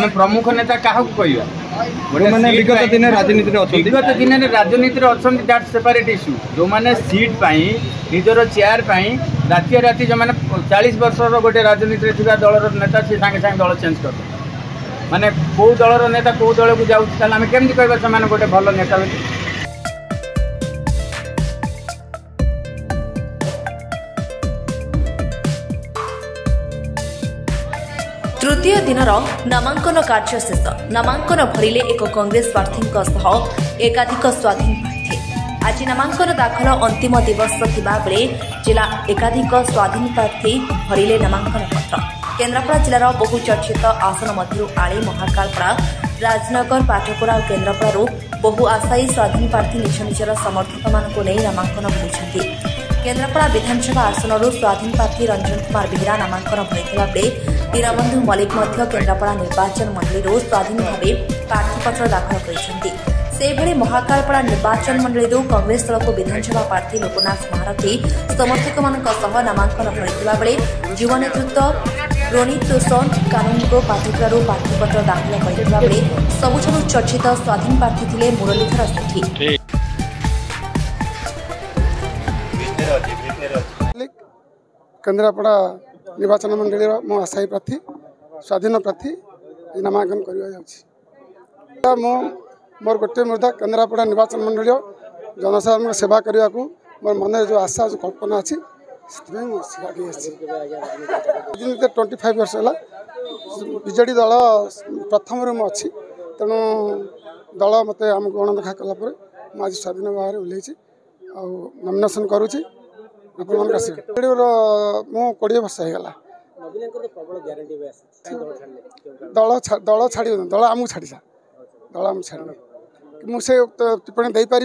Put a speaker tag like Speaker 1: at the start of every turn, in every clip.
Speaker 1: प्रमुख नेता क्या कहवा
Speaker 2: विगत दिन राजनीति
Speaker 1: अच्छा दैट सेपरेट इश्यू जो मैंने सीट पाई निजर चेयर पाई राति राति जो मैंने 40 वर्ष गोटे राजनीति थी दलर नेता सी सागे सागे दल चेंज कर माने कौ दलर नेता कौ दल को जाऊँ आम केमती कहवा गोटे भल नेता बोली।
Speaker 3: तृतीय दिनर नामांकन कार्य शेष नामांकन भरिले एक कांग्रेस प्रार्थी एकाधिक स्वाधीन प्रार्थी आज नामांकन दाखल अंतिम दिवस थिबा बेले जिला एकाधिक स्वाधीन प्रार्थी भरिले नामांकन पत्र। केन्द्रापड़ा जिलार बहुचर्चित आसन मध्य आली महाकालपड़ा राजनगर पाटकुरा और केन्द्रापड़ारू बहु आशायी स्वाधीन प्रार्थी निज निजर समर्थक मानक नहीं नामांकन भरी। केन्द्रापड़ा विधानसभा आसनरू स्वाधीन प्रार्थी रंजन कुमार बेहेरा नामांकन भरथिबा बेले दीनबंधु मल्लिक केन्द्रापड़ा निर्वाचन मंडली स्वाधीन भाव प्रार्थीपत्र दाखल करछन्ति। सेभଳି महाकालपड़ा निर्वाचन मंडली कांग्रेस दल को विधानसभा प्रार्थी लोकनाथ महारथी समर्थक मानक सह नामांकन भरथिबा बेले युवा नेतृत्व रोनित रोशन कानून को पाटकुरारू प्रार्थीपत्र दाखल करथिबा बेले सबुठारू चर्चित स्वाधीन प्रार्थी थिले मुरलीधर सेठी।
Speaker 4: केन्द्रापड़ा निर्वाचन मंडली मो आशायी प्रार्थी स्वाधीन प्रार्थी नामांकन कर मोर गोटे मुद्दा केन्द्रापड़ा निर्वाचन मंडली जनसाधारण सेवा करने को मोर मन जो आशा जो कल्पना अच्छी राजनीति 25 वर्ष है बीजेडी दल प्रथम अच्छी तेणु दल मत आम गणदेखा कलापर मुझे स्वाधीन भाव में ओह्लैसी नॉमिनेशन करुँची मु 20 वर्ष होगा दल छाड़ दल आमको छाड़ा दल आम छाड़ मुझे टिप्पणी दे पारि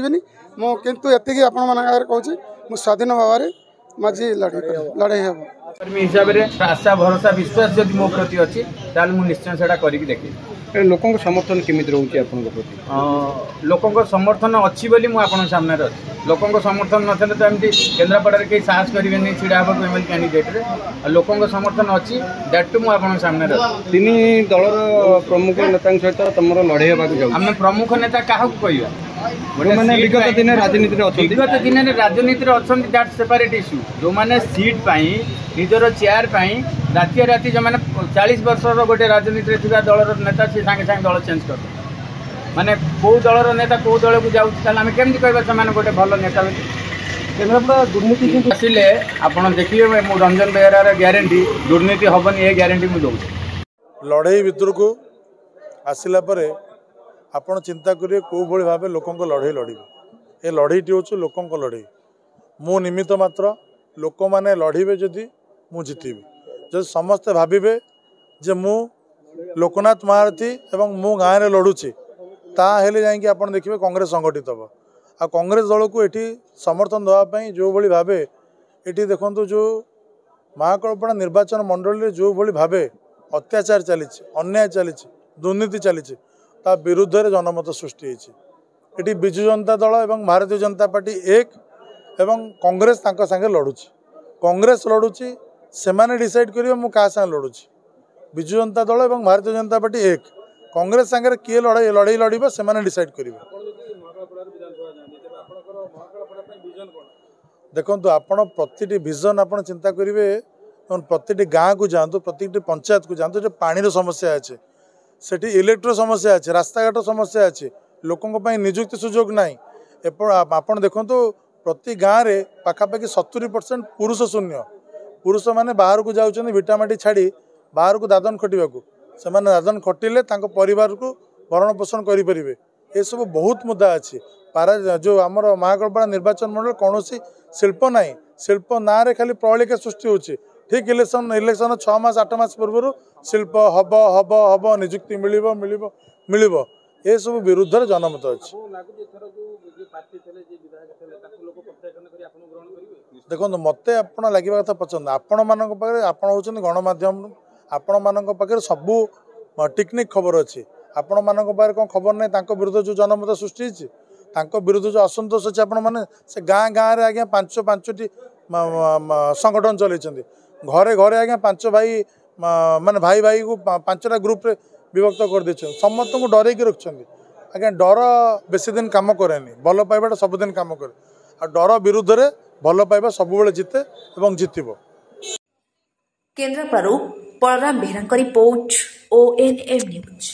Speaker 4: मुझे एति आपण मान कहूँ मु स्वाधीन भाव में माझी लड़ाई हे
Speaker 1: कर्मी हिसाब से आशा भरोसा विश्वास जब मो प्रति अच्छी ताल मु निश्चय से करके देखे
Speaker 2: लोकों समर्थन केमिति रहउची आपन प्रति
Speaker 1: लोकों समर्थन अच्छी बोली मु आपन सामने अच्छी लोकों समर्थन नथले तो एमती केन्द्रापड़ा कई साहस करेंगे छिड़ा हाँ एमएलए कैंडिडेट रे लोकों समर्थन अच्छी दैट टू मु आपन सामने
Speaker 2: तीन दलर प्रमुख नेता सहित तुम लड़े आम
Speaker 1: प्रमुख नेता क्या कहवा
Speaker 2: विगत दिन राजनीति
Speaker 1: अच्छा दैट सेपरेट इश्यू जो मैंने सीट पाई निजर चेयर पाई राति राति जो मैंने 40 वर्ष गोटे राजनीति थी दलर नेता सी सागे सागे दल चेंज कर माने कौ दलर नेता कौ दल को जाऊँ आम केमती कहवा गोटे भल नेता बोली।
Speaker 2: केन्द्रापड़ा दुर्नीति
Speaker 1: आसिले आपड़ देखिए मु रंजन बेहेरार ग्यारंटी दुर्नीति हेनी ये ग्यारंटी मुझे दूँ
Speaker 5: लड़ाई भितर को आसला आपण चिंता करेंगे कौ भाव लोकों लड़ाई लड़े ये लड़ाईटी हूँ लोकों लड़ाई मु निमित्त मात्र लोक मैंने लड़े जदि मु जीतबी जब समस्ते भावे जे मु लोकनाथ महारथी एवं मु गाँव में लड़ुची ताहले जाकि आप देखिए कांग्रेस संगठित हम आ कांग्रेस दल को ये समर्थन देवाई जो भाई भाव ये देखो जो महाकालपड़ा निर्वाचन मंडल जो भाई भाव अत्याचार चली अन्याय चली दुर्नीति चली ता विरुद्ध रे जनमत सृष्टि होती विजु जनता दल एवं भारतीय जनता पार्टी एक एवं कांग्रेस तांका संगे लड़ुची कांग्रेस लड़ुची से माने डिसाइड करेंगे मु क्या संगे लड़ुची विजु जनता दल एवं भारतीय जनता पार्टी एक कांग्रेस संगे किए लड़ाई लड़ से माने डिसाइड करेंगे। देखो आपण प्रति विजन आप चिंता करेंगे प्रति गाँव को जातु प्रति पंचायत को जातु जो पानी समस्या अच्छे सेठी इलेक्ट्रो समस्या अच्छे रास्ताघाट समस्या अच्छे लोकों निजुक्ति सुजोग ना आप देखु प्रति गाँव में पाखापाखि 70% पुरुष शून्य पुरुष मैंने बाहर को जाऊँ भिटामाटी छाड़ी बाहर को दादन खटिया से दादन खटिले परिवार को भरण पोषण करें ये सब बहुत मुद्दा अच्छी पारा जो आमर महाकालपड़ा निर्वाचन मंडल कौन शिल्प ना शिल्प ना खाली प्रलिका सृष्टि हो ठीक इलेक्शन 6 मास 8 मास पूर्व शिल्प हब हब हब निजुक्ति मिलिबो मिलिबो मिलिबो ये सब विरुद्ध जनमत अच्छी। देखो मत आप लगे कथा पसंद आपण मान हूँ गणमाध्यम आपण मान सबू टेक्निक खबर अच्छी आपण मान कौन खबर ना विरुद्ध जो जनमत सृष्टि विरुद्ध जो असंतोष अच्छे आपण मैंने से गाँ गाँव में आज्ञा 5-5टी संगठन चलते घरे घरे आज्ञा 5 भाई माने भाई भाई को 5टा ग्रुप रे विभक्त कर देछन समस्त को डरे के रखछन आज्ञा डर बेसी दिन काम करेनी भल पाइबाटा सबुदिन काम करे आ डर विरुद्ध रे भल पाइबा सबुबेले जिते एवं जितिबो।
Speaker 3: केन्द्रापड़ारू Balaram Behera report ONM news.